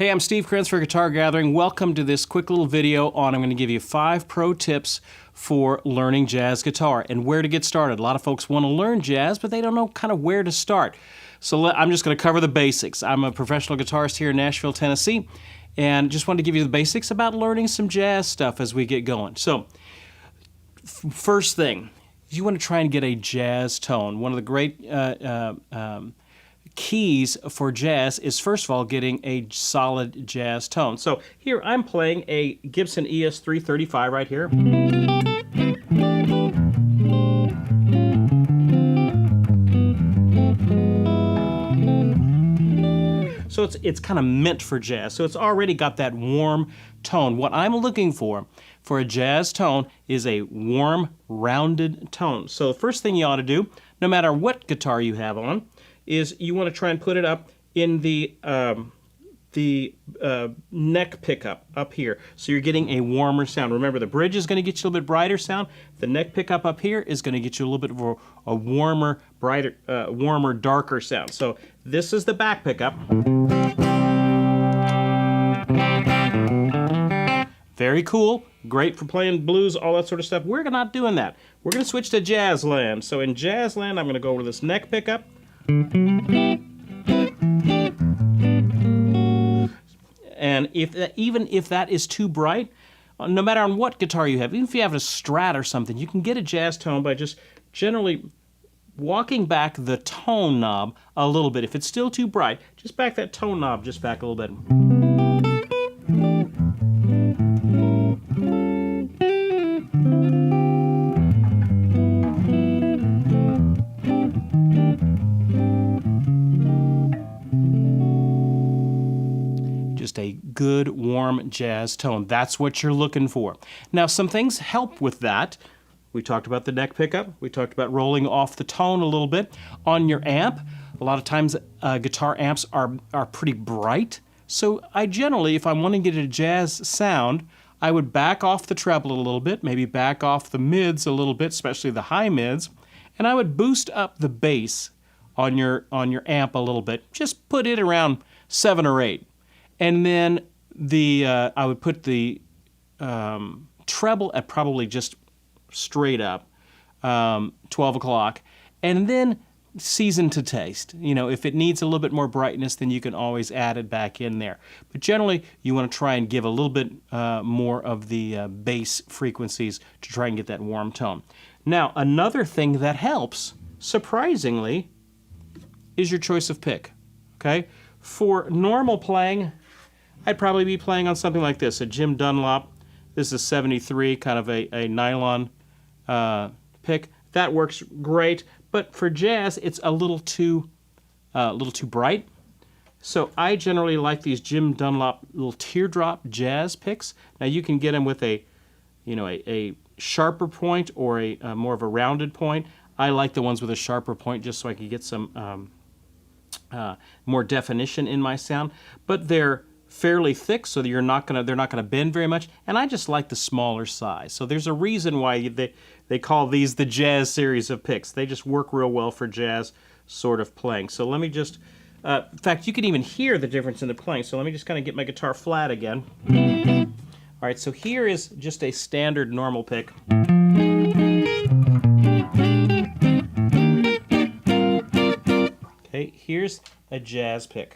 Hey, I'm Steve Krenz for Guitar Gathering. Welcome to this quick little video on I'm going to give you 5 pro tips for learning jazz guitar and where to get started. A lot of folks want to learn jazz, but they don't know kind of where to start. So I'm just going to cover the basics. I'm a professional guitarist here in Nashville, Tennessee, and just wanted to give you the basics about learning some jazz stuff as we get going. So, first thing, you want to try and get a jazz tone. One of the great keys for jazz is, first of all, getting a solid jazz tone. So here I'm playing a Gibson ES-335 right here. So it's kind of meant for jazz. So it's already got that warm tone. What I'm looking for a jazz tone is a warm, rounded tone. So the first thing you ought to do, no matter what guitar you have on, is you want to try and put it up in the neck pickup up here. So you're getting a warmer sound. Remember, the bridge is going to get you a little bit brighter sound. The neck pickup up here is going to get you a little bit of a warmer, brighter, warmer, darker sound. So this is the back pickup. Very cool. Great for playing blues, all that sort of stuff. We're not doing that. We're going to switch to jazz land. So in jazz land, I'm going to go over this neck pickup. And even if that is too bright, no matter on what guitar you have, even if you have a Strat or something, you can get a jazz tone by just generally walking back the tone knob a little bit. If it's still too bright, just back that tone knob just back a little bit. Just a good, warm jazz tone. That's what you're looking for. Now, some things help with that. We talked about the neck pickup. We talked about rolling off the tone a little bit. On your amp, a lot of times guitar amps are pretty bright. So I generally, if I want to get a jazz sound, I would back off the treble a little bit, maybe back off the mids a little bit, especially the high mids, and I would boost up the bass on your amp a little bit. Just put it around 7 or 8. And then I would put the treble at probably just straight up, 12 o'clock, and then season to taste. You know, if it needs a little bit more brightness, then you can always add it back in there. But generally, you want to try and give a little bit more of the bass frequencies to try and get that warm tone. Now, another thing that helps, surprisingly, is your choice of pick. Okay? For normal playing, I'd probably be playing on something like this, a Jim Dunlop. This is 73, kind of a nylon pick. That works great, but for jazz, it's a little too bright. So I generally like these Jim Dunlop little teardrop jazz picks. Now you can get them with a sharper point or a more of a rounded point. I like the ones with a sharper point just so I can get some more definition in my sound. But they're fairly thick, so that they're not gonna bend very much, and I just like the smaller size. So there's a reason why they call these the jazz series of picks. They just work real well for jazz sort of playing. So let me just, in fact, you can even hear the difference in the playing. So let me just kind of get my guitar flat again. All right, so here is just a standard normal pick. Okay, here's a jazz pick.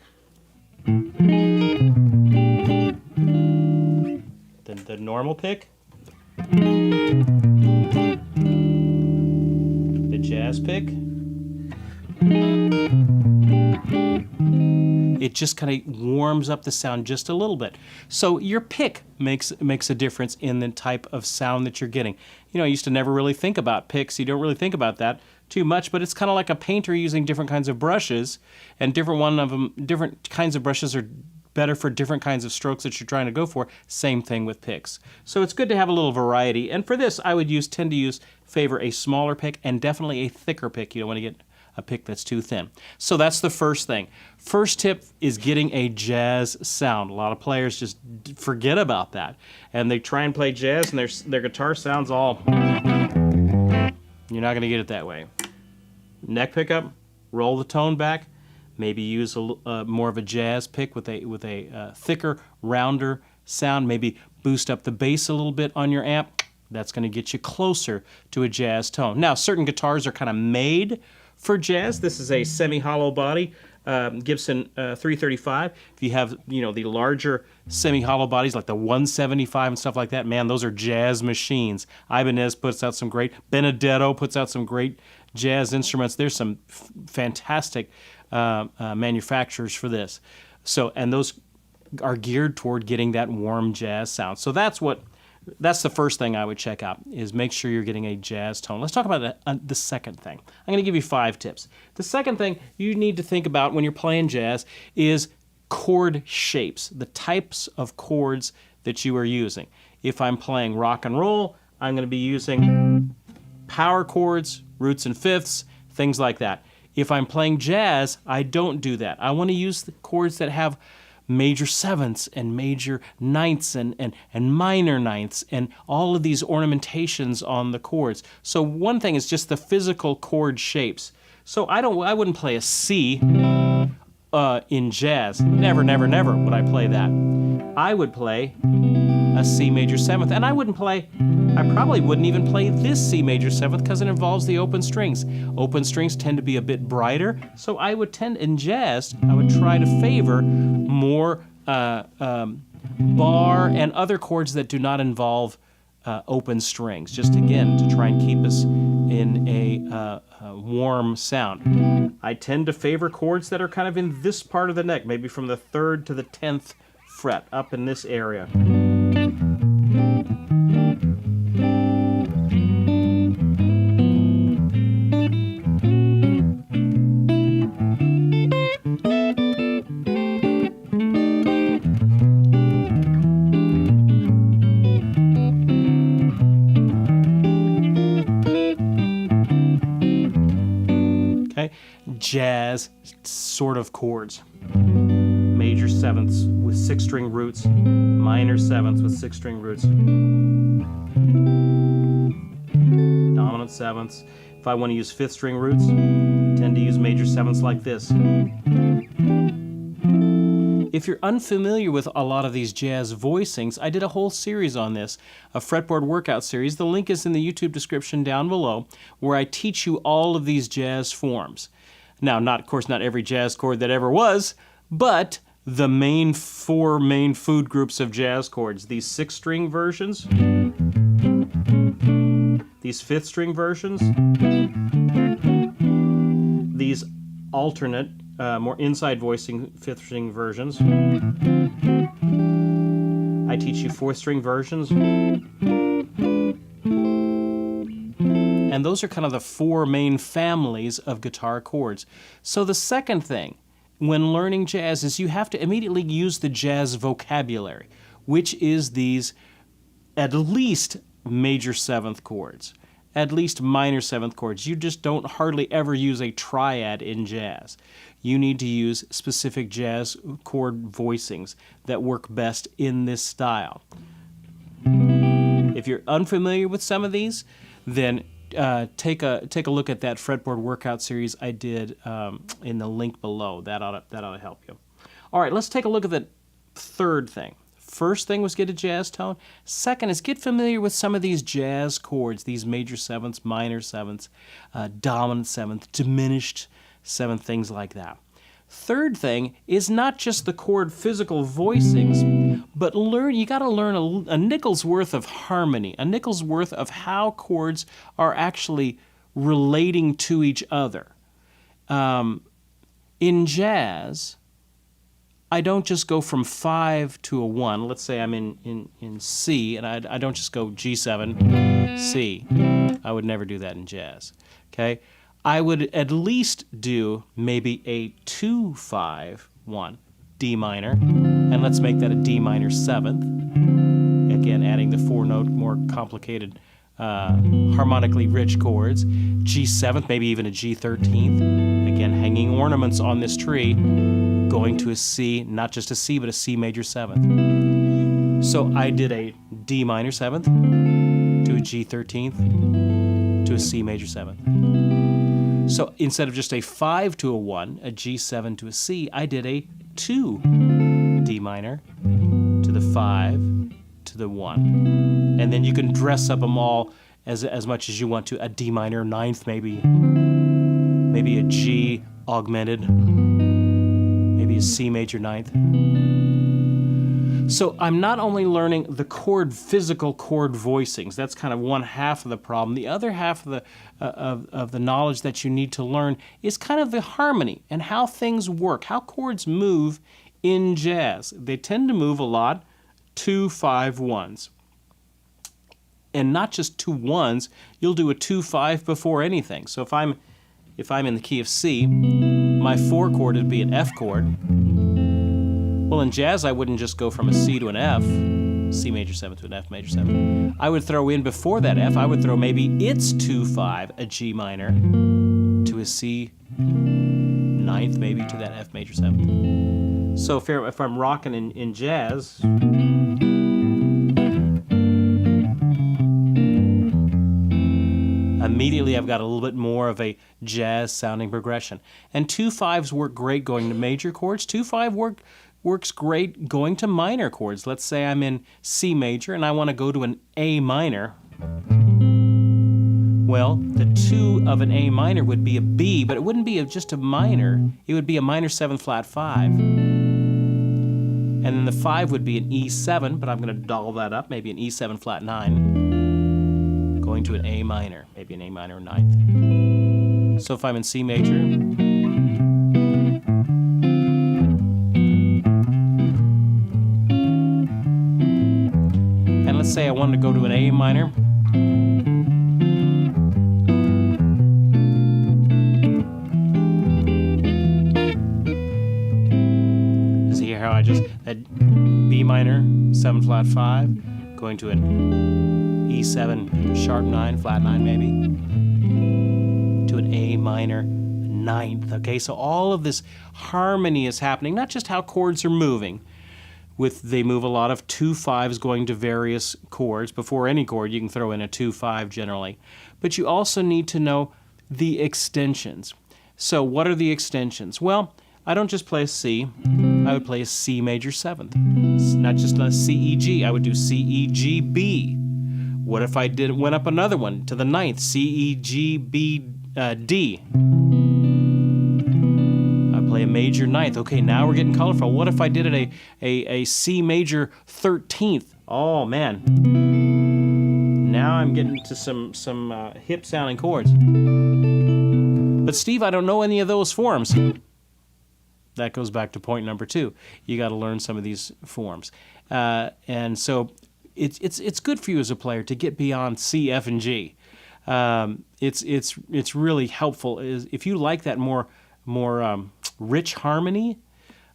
Then the normal pick, the jazz pick. It just kind of warms up the sound just a little bit. So your pick makes a difference in the type of sound that you're getting. You know, I used to never really think about picks. You don't really think about that too much, but it's kind of like a painter using different kinds of brushes, and different kinds of brushes are better for different kinds of strokes that you're trying to go for. Same thing with picks. So it's good to have a little variety, and for this I would tend to favor a smaller pick and definitely a thicker pick. You don't want to get a pick that's too thin. So that's the first thing. First tip is getting a jazz sound. A lot of players just forget about that, and they try and play jazz and their guitar sounds all... You're not going to get it that way. Neck pickup, roll the tone back, Maybe use more of a jazz pick with a thicker, rounder sound. Maybe boost up the bass a little bit on your amp. That's going to get you closer to a jazz tone. Now, certain guitars are kind of made for jazz. This is a semi-hollow body Gibson 335. If you have, the larger semi-hollow bodies like the 175 and stuff like that, man, those are jazz machines. Ibanez puts out some great, Benedetto puts out some great jazz instruments. There's some fantastic manufacturers for this. So, and those are geared toward getting that warm jazz sound. So that's the first thing I would check out, is make sure you're getting a jazz tone. Let's talk about the second thing. I'm going to give you 5 tips. The second thing you need to think about when you're playing jazz is chord shapes, the types of chords that you are using. If I'm playing rock and roll, I'm going to be using power chords, roots and fifths, things like that. If I'm playing jazz, I don't do that. I want to use the chords that have major sevenths and major ninths and minor ninths and all of these ornamentations on the chords. So one thing is just the physical chord shapes. So I wouldn't play a C in jazz. Never, never, never would I play that. I would play a C major seventh, and I probably wouldn't even play this C major seventh because it involves the open strings. Open strings tend to be a bit brighter, so in jazz, I would try to favor more bar and other chords that do not involve open strings, just again to try and keep us in a warm sound. I tend to favor chords that are kind of in this part of the neck, maybe from the 3rd to the 10th fret, up in this area. Okay, jazz sort of chords. Major sevenths with 6-string roots, minor sevenths with 6-string roots, dominant sevenths. If I want to use 5th-string roots, I tend to use major sevenths like this. If you're unfamiliar with a lot of these jazz voicings, I did a whole series on this, a fretboard workout series. The link is in the YouTube description down below, where I teach you all of these jazz forms. Now, of course, not every jazz chord that ever was, but the four main food groups of jazz chords. These 6-string versions, these 5th-string versions, these alternate, more inside voicing 5th-string versions. I teach you 4th-string versions. And those are kind of the 4 main families of guitar chords. So the second thing when learning jazz is you have to immediately use the jazz vocabulary, which is these at least major 7th chords, at least minor 7th chords. You just don't hardly ever use a triad in jazz. You need to use specific jazz chord voicings that work best in this style. If you're unfamiliar with some of these, then take a look at that fretboard workout series I did in the link below. That ought to help you. All right, let's take a look at the third thing. First thing was get a jazz tone. Second is get familiar with some of these jazz chords, these major sevenths, minor sevenths, dominant seventh, diminished seventh, things like that. Third thing is not just the chord physical voicings, but you got to learn a nickel's worth of harmony, a nickel's worth of how chords are actually relating to each other. In jazz, I don't just go from 5 to a 1. Let's say I'm in C, and I don't just go G7, C. I would never do that in jazz. Okay? I would at least do maybe a 2-5-1 D minor, and let's make that a D minor 7th. Again, adding the 4-note, more complicated, harmonically rich chords. G7th, maybe even a G13th. Again, hanging ornaments on this tree, going to a C, not just a C, but a C major 7th. So I did a D minor 7th to a G13th to a C major 7th. So instead of just a 5 to a 1, a G7 to a C, I did a 2 D minor to the 5 to the 1. And then you can dress up them all as much as you want to. A D minor ninth, maybe a G augmented, maybe a C major ninth. So I'm not only learning the physical chord voicings. That's kind of one half of the problem. The other half of the knowledge that you need to learn is kind of the harmony and how things work, how chords move in jazz. They tend to move a lot 2-5-1s. And not just 2 1s, you'll do a 2-5 before anything. So if I'm in the key of C, my 4 chord would be an F chord. Well, in jazz, I wouldn't just go from a C to an F, C major 7 to an F major 7. I would throw in before that F, I would throw maybe it's 2-5, a G minor, to a C ninth, maybe to that F major 7. So if I'm rocking in jazz, immediately I've got a little bit more of a jazz sounding progression. And 2-5s work great going to major chords. 2-5 works great going to minor chords. Let's say I'm in C major and I want to go to an A minor. Well, the 2 of an A minor would be a B, but it wouldn't be just a minor. It would be a minor 7 flat 5. And then the 5 would be an E7, but I'm going to doll that up, maybe an E7 flat 9. Going to an A minor, maybe an A minor ninth. So if I'm in C major, and let's say I wanted to go to an A minor, see how I just, that B minor, 7 flat 5, going to an E7 sharp 9, flat 9 maybe, to an A minor ninth. Okay, so all of this harmony is happening, not just how chords are moving. They move a lot of 2-5s going to various chords. Before any chord, you can throw in a 2-5 generally. But you also need to know the extensions. So what are the extensions? Well, I don't just play a C. I would play a C major 7th. It's not just a C, E, G. I would do C, E, G, B. What if I went up another one to the 9th, C, E, G, B, D? I play a major 9th. Okay, now we're getting colorful. What if I did it a C major 13th? Oh, man. Now I'm getting to some hip-sounding chords. But, Steve, I don't know any of those forms. That goes back to point number 2. You got to learn some of these forms. And so it's good for you as a player to get beyond C, F, and G. It's really helpful if you like that more rich harmony.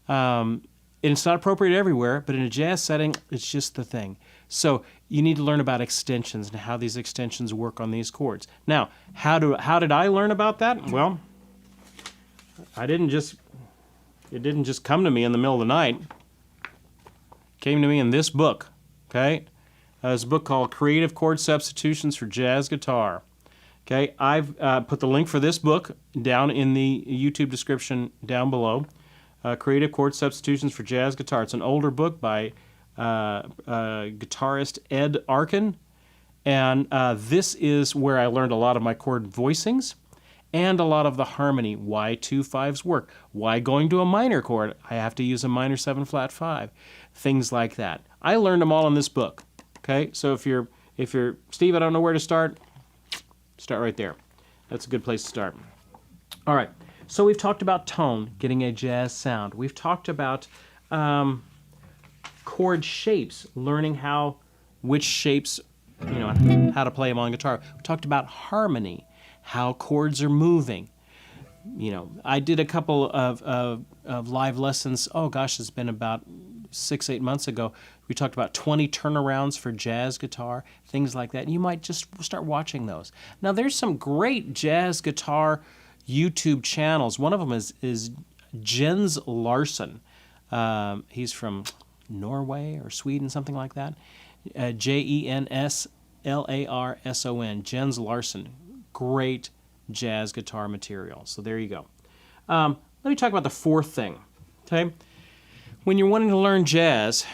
And it's not appropriate everywhere, but in a jazz setting, it's just the thing. So you need to learn about extensions and how these extensions work on these chords. Now, how did I learn about that? Well, it didn't just come to me in the middle of the night. It came to me in this book. Okay, it's a book called Creative Chord Substitutions for Jazz Guitar. Okay, I've put the link for this book down in the YouTube description down below. Creative Chord Substitutions for Jazz Guitar. It's an older book by guitarist Ed Arkin, and this is where I learned a lot of my chord voicings and a lot of the harmony, why 2-5s work, why going to a minor chord, I have to use a minor 7 flat 5, things like that. I learned them all in this book. Okay, so if you're Steve, I don't know where to start right there. That's a good place to start. All right, so we've talked about tone, getting a jazz sound. We've talked about chord shapes, learning which shapes, how to play them on guitar. We talked about harmony, how chords are moving. I did a couple of live lessons. Oh gosh, it's been about 6-8 months ago. We talked about 20 turnarounds for jazz guitar, things like that. And you might just start watching those. Now, there's some great jazz guitar YouTube channels. One of them is Jens Larson. He's from Norway or Sweden, something like that. Jenslarsson. Jens Larson. Great jazz guitar material. So there you go. Let me talk about the fourth thing. Okay, when you're wanting to learn jazz,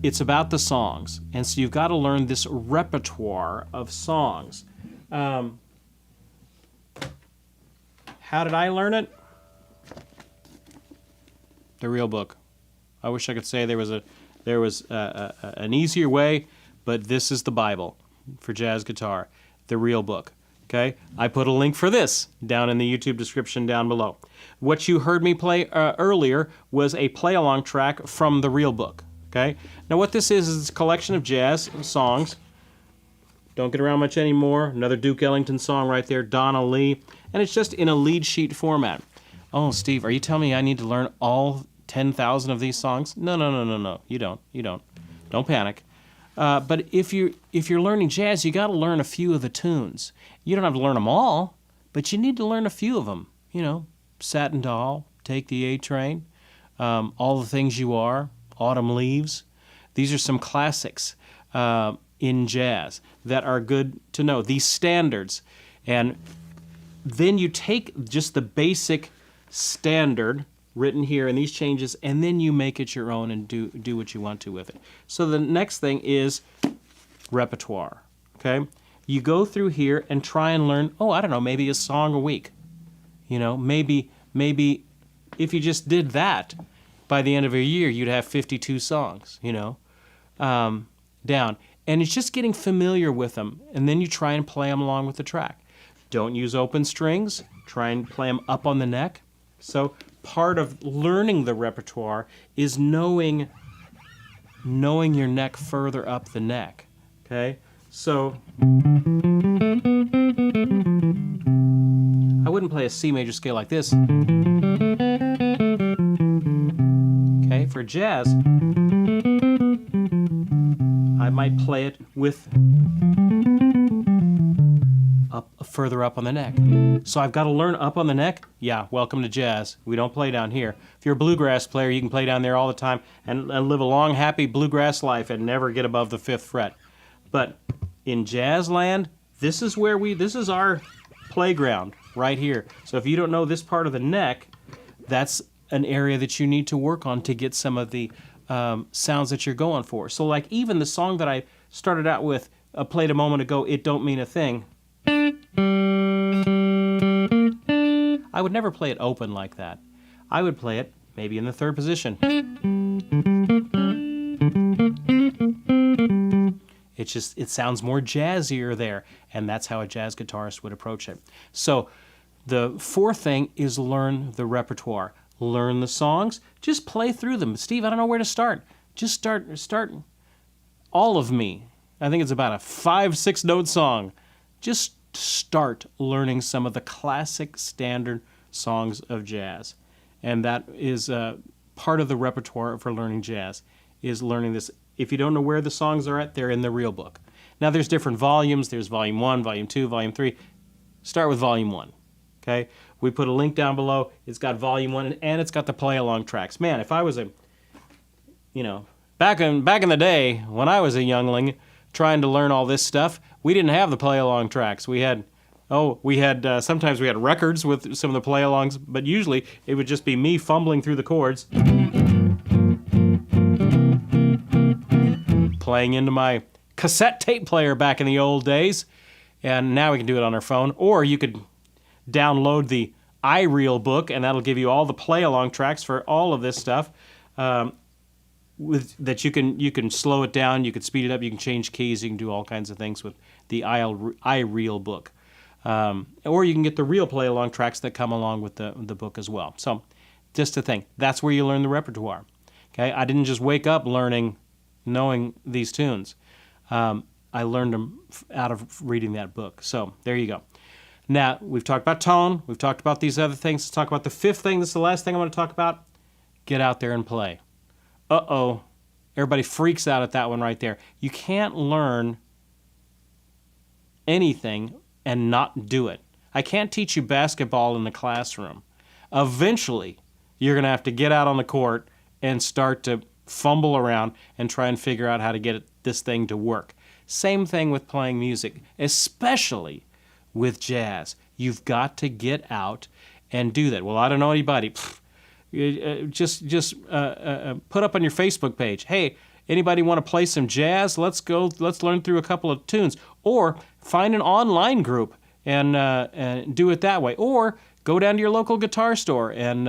it's about the songs, and so you've got to learn this repertoire of songs. How did I learn it? The real book. I wish I could say there was an easier way, but this is the Bible for jazz guitar, the real book. Okay, I put a link for this down in the YouTube description down below. What you heard me play earlier was a play-along track from the real book. Okay, now what this is a collection of jazz songs. Don't get around much anymore. Another Duke Ellington song right there, Donna Lee, and it's just in a lead sheet format. Oh, Steve, are you telling me I need to learn all 10,000 of these songs? No. You don't. Don't panic. But if you're learning jazz, you got to learn a few of the tunes. You don't have to learn them all, but you need to learn a few of them. You know, Satin Doll, Take the A Train, All the Things You Are, Autumn Leaves. These are some classics in jazz that are good to know. These standards, and then you take just the basic standard written here in these changes, and then you make it your own and do what you want to with it. So the next thing is repertoire, okay? You go through here and try and learn, I don't know, maybe a song a week. You know, maybe if you just did that, by the end of a year, you'd have 52 songs, down. And it's just getting familiar with them, and then you try and play them along with the track. Don't use open strings. Try and play them up on the neck. So part of learning the repertoire is knowing your neck further up the neck. Okay? So I wouldn't play a C major scale like this. Okay, for jazz, I might play it with further up on the neck. So I've got to learn up on the neck? Yeah, welcome to jazz. We don't play down here. If you're a bluegrass player, you can play down there all the time and live a long, happy bluegrass life and never get above the 5th fret. But in jazz land, this is our playground right here. So if you don't know this part of the neck, that's an area that you need to work on to get some of the sounds that you're going for. So like even the song that I started out with, played a moment ago, It Don't Mean a Thing, I would never play it open like that. I would play it maybe in the 3rd position. It sounds more jazzier there, and that's how a jazz guitarist would approach it. So the 4th thing is learn the repertoire. Learn the songs. Just play through them. Steve, I don't know where to start. Just start All of Me. I think it's about a 5-6 note song. Just start learning some of the classic standard songs of jazz. And that is part of the repertoire for learning jazz, is learning this. If you don't know where the songs are at, they're in the real book. Now there's different volumes. There's volume 1, volume 2, volume 3. Start with volume 1. Okay? We put a link down below. It's got volume 1 and it's got the play-along tracks. Man, if I was back in the day when I was a youngling trying to learn all this stuff, we didn't have the play-along tracks. Sometimes we had records with some of the play-alongs, but usually it would just be me fumbling through the chords, playing into my cassette tape player back in the old days, and now we can do it on our phone. Or you could download the iReel book, and that'll give you all the play-along tracks for all of this stuff. That you can slow it down, you can speed it up, you can change keys, you can do all kinds of things with the iReel book. Or you can get the real play-along tracks that come along with the book as well. So just a thing. That's where you learn the repertoire. Okay, I didn't just wake up knowing these tunes. I learned them out of reading that book. So there you go. Now, we've talked about tone. We've talked about these other things. Let's talk about the 5th thing. This is the last thing I want to talk about. Get out there and play. Uh-oh. Everybody freaks out at that one right there. You can't learn anything and not do it. I can't teach you basketball in the classroom. Eventually, you're going to have to get out on the court and start to fumble around and try and figure out how to get this thing to work. Same thing with playing music, especially with jazz. You've got to get out and do that. Well, I don't know anybody. Just put up on your Facebook page, hey, anybody want to play some jazz? Let's learn through a couple of tunes. Or find an online group and do it that way. Or go down to your local guitar store and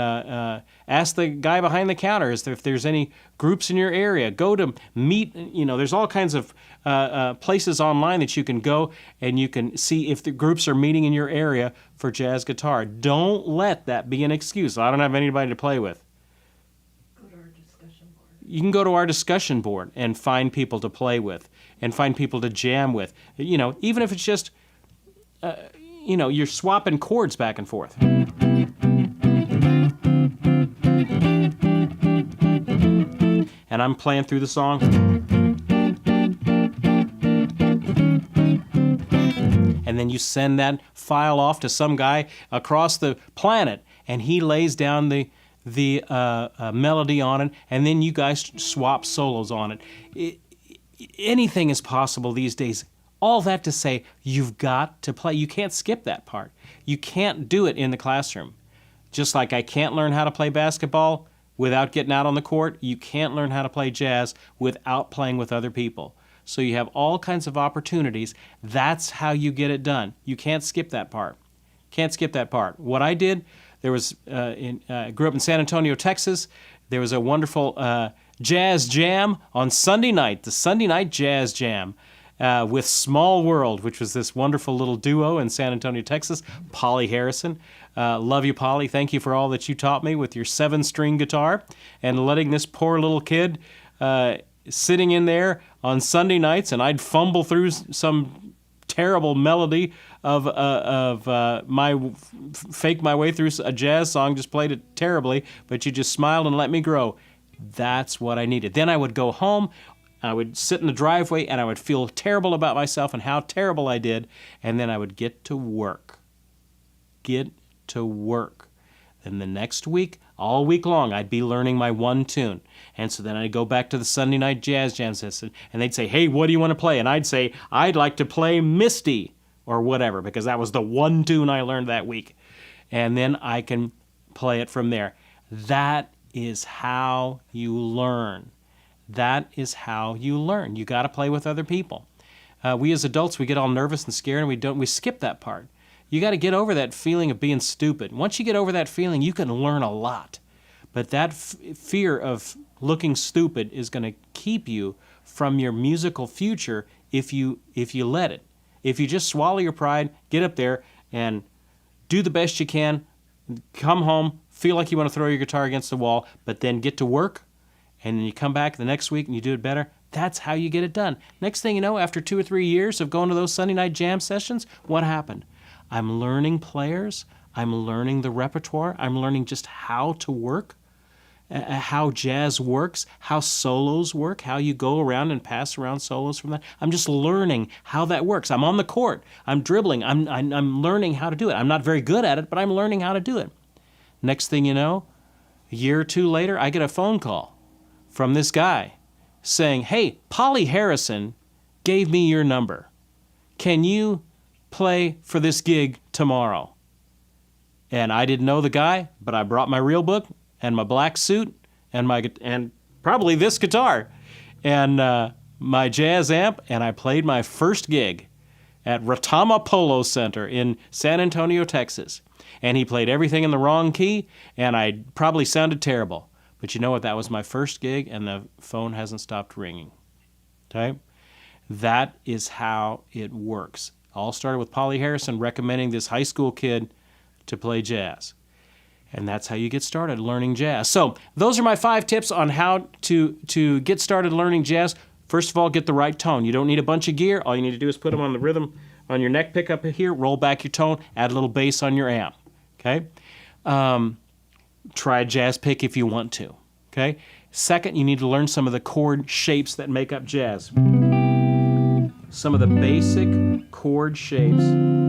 ask the guy behind the counter if there's any groups in your area. Go to meet, there's all kinds of places online that you can go and you can see if the groups are meeting in your area for jazz guitar. Don't let that be an excuse. I don't have anybody to play with. Go to our discussion board. You can go to our discussion board and find people to play with and find people to jam with. Even if it's just, you're swapping chords back and forth. And I'm playing through the song. And then you send that file off to some guy across the planet, and he lays down the melody on it, and then you guys swap solos on it. Anything is possible these days. All that to say, you've got to play. You can't skip that part. You can't do it in the classroom. Just like I can't learn how to play basketball without getting out on the court, you can't learn how to play jazz without playing with other people. So you have all kinds of opportunities. That's how you get it done. You can't skip that part. Can't skip that part. What I did, there was, grew up in San Antonio, Texas. There was a wonderful jazz jam on Sunday night, the Sunday night jazz jam. With Small World, which was this wonderful little duo in San Antonio, Texas, Polly Harrison. Love you, Polly. Thank you for all that you taught me with your 7-string guitar and letting this poor little kid sitting in there on Sunday nights, and I'd fumble through some terrible melody of fake my way through a jazz song, just played it terribly, but you just smiled and let me grow. That's what I needed. Then I would go home. I would sit in the driveway and I would feel terrible about myself and how terrible I did, and then I would get to work. Get to work. Then the next week, all week long, I'd be learning my one tune. And so then I'd go back to the Sunday night jazz jam session, and they'd say, hey, what do you want to play? And I'd say, I'd like to play Misty or whatever, because that was the one tune I learned that week. And then I can play it from there. That is how you learn. That is how you learn. You got to play with other people. We as adults, we get all nervous and scared, and we skip that part. You got to get over that feeling of being stupid. Once you get over that feeling, you can learn a lot. But that fear of looking stupid is going to keep you from your musical future if you let it. If you just swallow your pride, get up there and do the best you can, come home, feel like you want to throw your guitar against the wall, but then get to work, and then you come back the next week and you do it better, that's how you get it done. Next thing you know, after 2 or 3 years of going to those Sunday night jam sessions, what happened? I'm learning players, I'm learning the repertoire, I'm learning just how to work, how jazz works, how solos work, how you go around and pass around solos from that. I'm just learning how that works. I'm on the court, I'm dribbling, I'm learning how to do it. I'm not very good at it, but I'm learning how to do it. Next thing you know, a year or two later, I get a phone call from this guy saying, hey, Polly Harrison gave me your number. Can you play for this gig tomorrow? And I didn't know the guy, but I brought my real book and my black suit and probably this guitar and my jazz amp, and I played my first gig at Retama Polo Center in San Antonio, Texas. And he played everything in the wrong key, and I probably sounded terrible. But you know what? That was my first gig, and the phone hasn't stopped ringing. Okay? That is how it works. All started with Polly Harrison recommending this high school kid to play jazz. And that's how you get started learning jazz. So those are my 5 tips on how to get started learning jazz. First of all, get the right tone. You don't need a bunch of gear. All you need to do is put them on the rhythm on your neck pickup here, roll back your tone, add a little bass on your amp. Okay? Try a jazz pick if you want to. Okay? Second, you need to learn some of the chord shapes that make up jazz. some of the basic chord shapes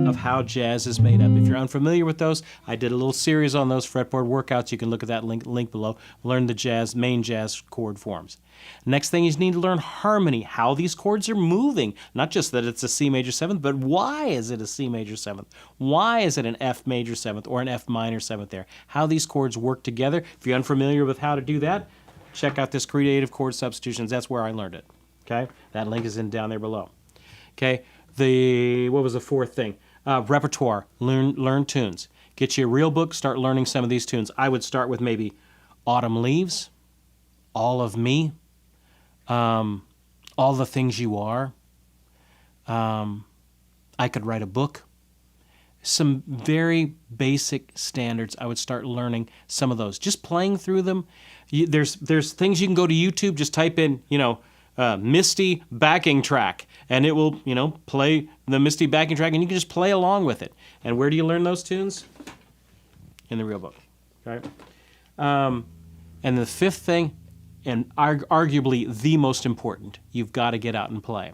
of how jazz is made up. If you're unfamiliar with those, I did a little series on those fretboard workouts. You can look at that link below. Learn the main jazz chord forms. Next thing is you need to learn harmony, how these chords are moving. Not just that it's a C major 7th, but why is it a C major 7th? Why is it an F major 7th or an F minor 7th there? How these chords work together. If you're unfamiliar with how to do that, check out this Creative Chord Substitutions. That's where I learned it. Okay? That link is down there below. Okay? What was the fourth thing? Repertoire. Learn tunes. Get you a real book, start learning some of these tunes. I would start with maybe Autumn Leaves, All of Me, All the Things You Are. I Could Write a Book. Some very basic standards. I would start learning some of those. Just playing through them. There's things you can go to YouTube, just type in, Misty backing track, and it will, play the Misty backing track, and you can just play along with it. And where do you learn those tunes? In the real book. Okay? And the fifth thing, and arguably the most important, you've got to get out and play.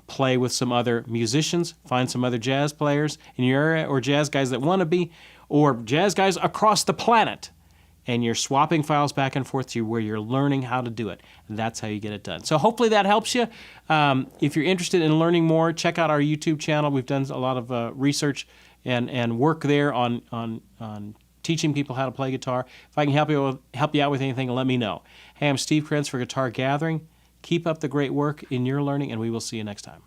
Play with some other musicians, find some other jazz players in your area, or jazz guys that want to be, or jazz guys across the planet. And you're swapping files back and forth to where you're learning how to do it. And that's how you get it done. So hopefully that helps you. If you're interested in learning more, check out our YouTube channel. We've done a lot of research and work there on teaching people how to play guitar. If I can help you out with anything, let me know. Hey, I'm Steve Krenz for Guitar Gathering. Keep up the great work in your learning, and we will see you next time.